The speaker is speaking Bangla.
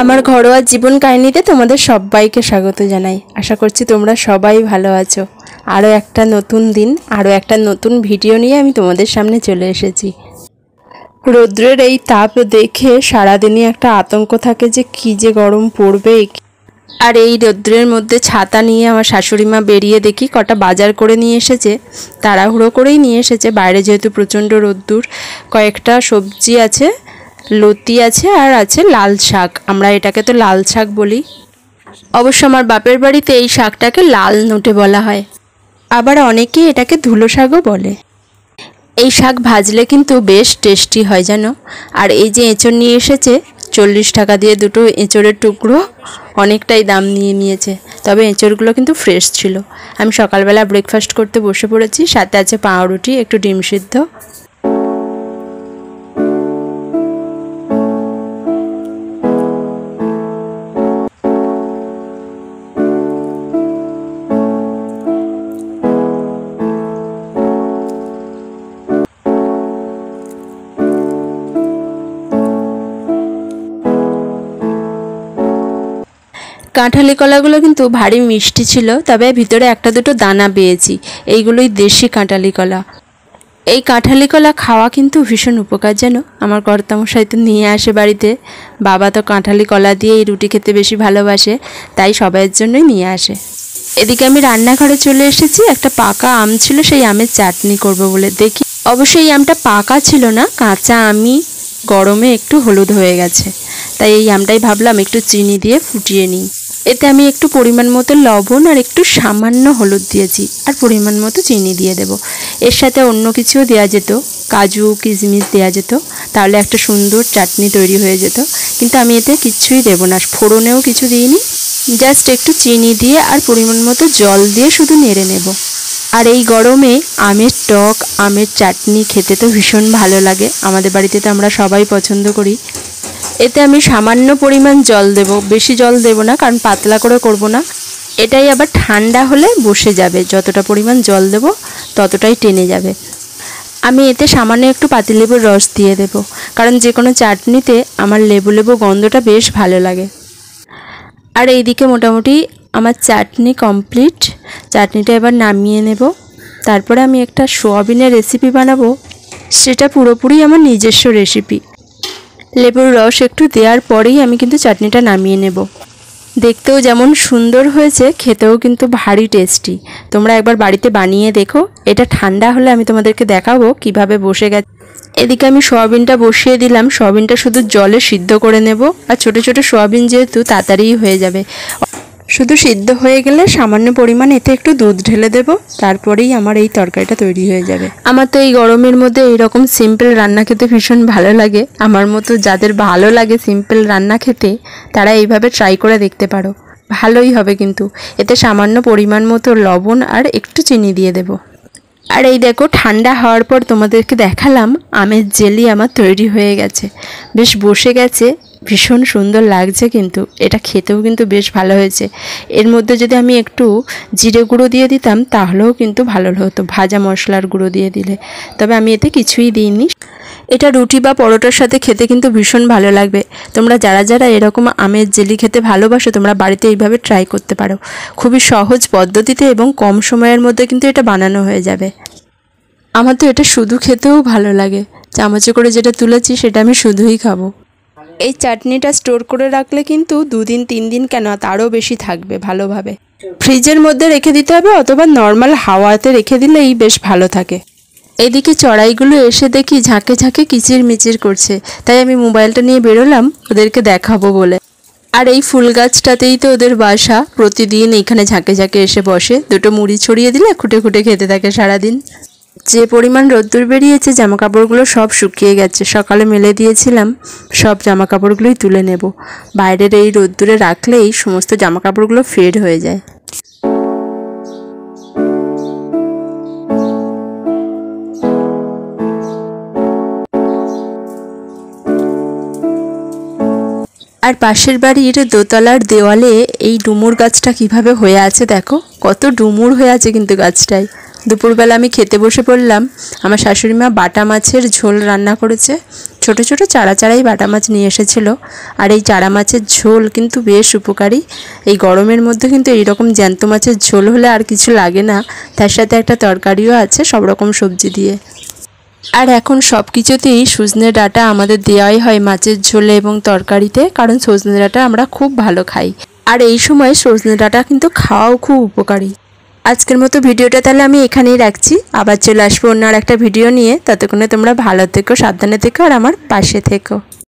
আমার ঘরোয়া জীবন কাহিনীতে তোমাদের সবাইকে স্বাগত জানাই। আশা করছি তোমরা সবাই ভালো আছো। আরও একটা নতুন দিন, আরও একটা নতুন ভিডিও নিয়ে আমি তোমাদের সামনে চলে এসেছি। রৌদ্রের এই তাপ দেখে সারাদিনই একটা আতঙ্ক থাকে যে কী যে গরম পড়বে। আর এই রৌদ্রের মধ্যে ছাতা নিয়ে আমার শাশুড়ি মা বেরিয়ে দেখি কটা বাজার করে নিয়ে এসেছে। তাড়াহুড়ো করেই নিয়ে এসেছে, বাইরে যেহেতু প্রচণ্ড রৌদ্র। কয়েকটা সবজি আছে, লতি আছে, আর আছে লাল শাক। আমরা এটাকে তো লাল শাক বলি। অবশ্য আমার বাপের বাড়িতে এই শাকটাকে লাল নোটে বলা হয়, আবার অনেকেই এটাকে ধুলো শাকও বলে। এই শাক ভাজলে কিন্তু বেশ টেস্টি হয় জানো। আর এই যে এঁচড় নিয়ে এসেছে, 40 টাকা দিয়ে দুটো এঁচড়ের টুকরো, অনেকটাই দাম নিয়েছে। তবে এঁচড়গুলো কিন্তু ফ্রেশ ছিল। আমি সকালবেলা ব্রেকফাস্ট করতে বসে পড়েছি। সাথে আছে পাউরুটি, একটু ডিম সিদ্ধ। কাঁঠালি কলাগুলো কিন্তু ভারী মিষ্টি ছিল, তবে ভিতরে একটা দুটো দানা পেয়েছি। এইগুলোই দেশি কাঁঠালি কলা। এই কাঁঠালি কলা খাওয়া কিন্তু ভীষণ উপকার জানো। আমার কর্তামশাই তো নিয়ে আসে বাড়িতে। বাবা তো কাঁঠালি কলা দিয়ে এই রুটি খেতে বেশি ভালোবাসে, তাই সবাইয়ের জন্যই নিয়ে আসে। এদিকে আমি রান্নাঘরে চলে এসেছি। একটা পাকা আম ছিল, সেই আমের চাটনি করব বলে। দেখি অবশ্যই এই আমটা পাকা ছিল না, কাঁচা আমই গরমে একটু হলুদ হয়ে গেছে। তাই এই আমটাই ভাবলাম একটু চিনি দিয়ে ফুটিয়ে নিই। এতে আমি একটু পরিমাণ মতো লবণ আর একটু সামান্য হলুদ দিয়েছি, আর পরিমাণ মতো চিনি দিয়ে দেব। এর সাথে অন্য কিছুও দেওয়া যেত, কাজু কিশমিশ দেওয়া যেত, তাহলে একটা সুন্দর চাটনি তৈরি হয়ে যেত। কিন্তু আমি এতে কিচ্ছুই দেবো না, ফোড়নেও কিছু দিইনি। জাস্ট একটু চিনি দিয়ে আর পরিমাণ মতো জল দিয়ে শুধু নেড়ে নেব। আর এই গরমে আমের টক, আমের চাটনি খেতে তো ভীষণ ভালো লাগে। আমাদের বাড়িতে তো আমরা সবাই পছন্দ করি। এতে আমি সামান্য পরিমাণ জল দেব, বেশি জল দেব না, কারণ পাতলা করে করব না। এটাই আবার ঠান্ডা হলে বসে যাবে, যতটা পরিমাণ জল দেব ততটাই টেনে যাবে। আমি এতে সামান্য একটু পাতিলেবুর রস দিয়ে দেব, কারণ যে কোনো চাটনিতে আমার লেবু লেবু গন্ধটা বেশ ভালো লাগে। আর এইদিকে মোটামুটি আমার চাটনি কমপ্লিট। চাটনিটা এবার নামিয়ে নেব। তারপরে আমি একটা সোয়াবিনের রেসিপি বানাবো, সেটা পুরোপুরি আমার নিজস্ব রেসিপি। লেবুর রস একটু দেওয়ার পরেই আমি কিন্তু চাটনিটা নামিয়ে নেব। দেখতেও যেমন সুন্দর হয়েছে, খেতেও কিন্তু ভারী টেস্টি। তোমরা একবার বাড়িতে বানিয়ে দেখো। এটা ঠান্ডা হলে আমি তোমাদেরকে দেখাবো কিভাবে বসে গেছে। এদিকে আমি সোয়াবিনটা বসিয়ে দিলাম। সোয়াবিনটা শুধু জলে সিদ্ধ করে নেব। আর ছোটো ছোটো সোয়াবিন যেহেতু তাড়াতাড়িই হয়ে যাবে। শুধু সিদ্ধ হয়ে গেলে সামান্য পরিমাণ এতে একটু দুধ ঢেলে দেব, তারপরেই আমার এই তরকারিটা তৈরি হয়ে যাবে। আমার তো এই গরমের মধ্যে এইরকম সিম্পল রান্না খেতে ভীষণ ভালো লাগে। আমার মতো যাদের ভালো লাগে সিম্পল রান্না খেতে, তারা এইভাবে ট্রাই করে দেখতে পারো, ভালোই হবে। কিন্তু এতে সামান্য পরিমাণ মতো লবণ আর একটু চিনি দিয়ে দেব। আর এই দেখো, ঠান্ডা হওয়ার পর তোমাদেরকে দেখালাম আমের জেলি আমার তৈরি হয়ে গেছে, বেশ বসে গেছে, ভীষণ সুন্দর লাগছে। কিন্তু এটা খেতেও কিন্তু বেশ ভালো হয়েছে। এর মধ্যে যদি আমি একটু জিরে গুঁড়ো দিয়ে দিতাম তাহলেও কিন্তু ভালো হতো, ভাজা মশলার গুঁড়ো দিয়ে দিলে। তবে আমি এতে কিছুই দিইনি। এটা রুটি বা পরোটার সাথে খেতে কিন্তু ভীষণ ভালো লাগবে। তোমরা যারা যারা এরকম আমের জেলি খেতে ভালোবাসো, তোমরা বাড়িতে এইভাবে ট্রাই করতে পারো। খুবই সহজ পদ্ধতিতে এবং কম সময়ের মধ্যে কিন্তু এটা বানানো হয়ে যাবে। আমার তো এটা শুধু খেতেও ভালো লাগে। চামচে করে যেটা তুলেছি সেটা আমি শুধুই খাবো। এই চাটনিটা স্টোর করে রাখলে কিন্তু 2 দিন 3 দিন কেন, তারও বেশি থাকবে ভালোভাবে। ফ্রিজের মধ্যে রেখে দিতে হবে, অথবা নর্মাল হাওয়াতে রেখে দিলেই বেশ ভালো থাকে। এদিকে চড়াইগুলো এসে দেখি ঝাঁকে ঝাঁকে কিচির মিচির করছে, তাই আমি মোবাইলটা নিয়ে বেরোলাম ওদেরকে দেখাবো বলে। আর এই ফুল গাছটাতেই তো ওদের বাসা। প্রতিদিন এইখানে ঝাঁকে ঝাঁকে এসে বসে, দুটো মুড়ি ছড়িয়ে দিলে খুঁটে খুঁটে খেতে থাকে সারাদিন। যে পরিমাণ রোদ্দুর বেরিয়েছে, জামা কাপড়গুলো সব শুকিয়ে গেছে। সকালে মেলে দিয়েছিলাম, সব জামা কাপড়গুলোই তুলে নেব। বাইরের এই রোদ্দুরে রাখলেই সমস্ত জামা কাপড়গুলো ফেড হয়ে যায়। আর পাশের বাড়ির দোতলার দেওয়ালে এই ডুমুর গাছটা কিভাবে হয়ে আছে দেখো, কত ডুমুর হয়ে আছে কিন্তু গাছটায়। দুপুরবেলা আমি খেতে বসে পড়লাম। আমার শাশুড়ি মা বাটা মাছের ঝোল রান্না করেছে। ছোট ছোট চারা চারাই বাটা মাছ নিয়ে এসেছিলো। আর এই চারা মাছের ঝোল কিন্তু বেশ উপকারী। এই গরমের মধ্যে কিন্তু এইরকম জ্যান্ত মাছের ঝোল হলে আর কিছু লাগে না। তার সাথে একটা তরকারিও আছে সব রকম সবজি দিয়ে। আর এখন সব কিছুতেই সজনে ডাঁটা আমাদের দেওয়াই হয় মাছের ঝোলে এবং তরকারিতে, কারণ সজনে ডাঁটা আমরা খুব ভালো খাই। আর এই সময় সজনে ডাঁটা কিন্তু খাওয়াও খুব উপকারী। আজকের মতো ভিডিওটা তাহলে আমি এখানেই রাখছি। আবার চলে আসবো অন্য আর একটা ভিডিও নিয়ে। ততক্ষণে তোমরা ভালো থেকো, সাবধানে থেকো আর আমার পাশে থেকো।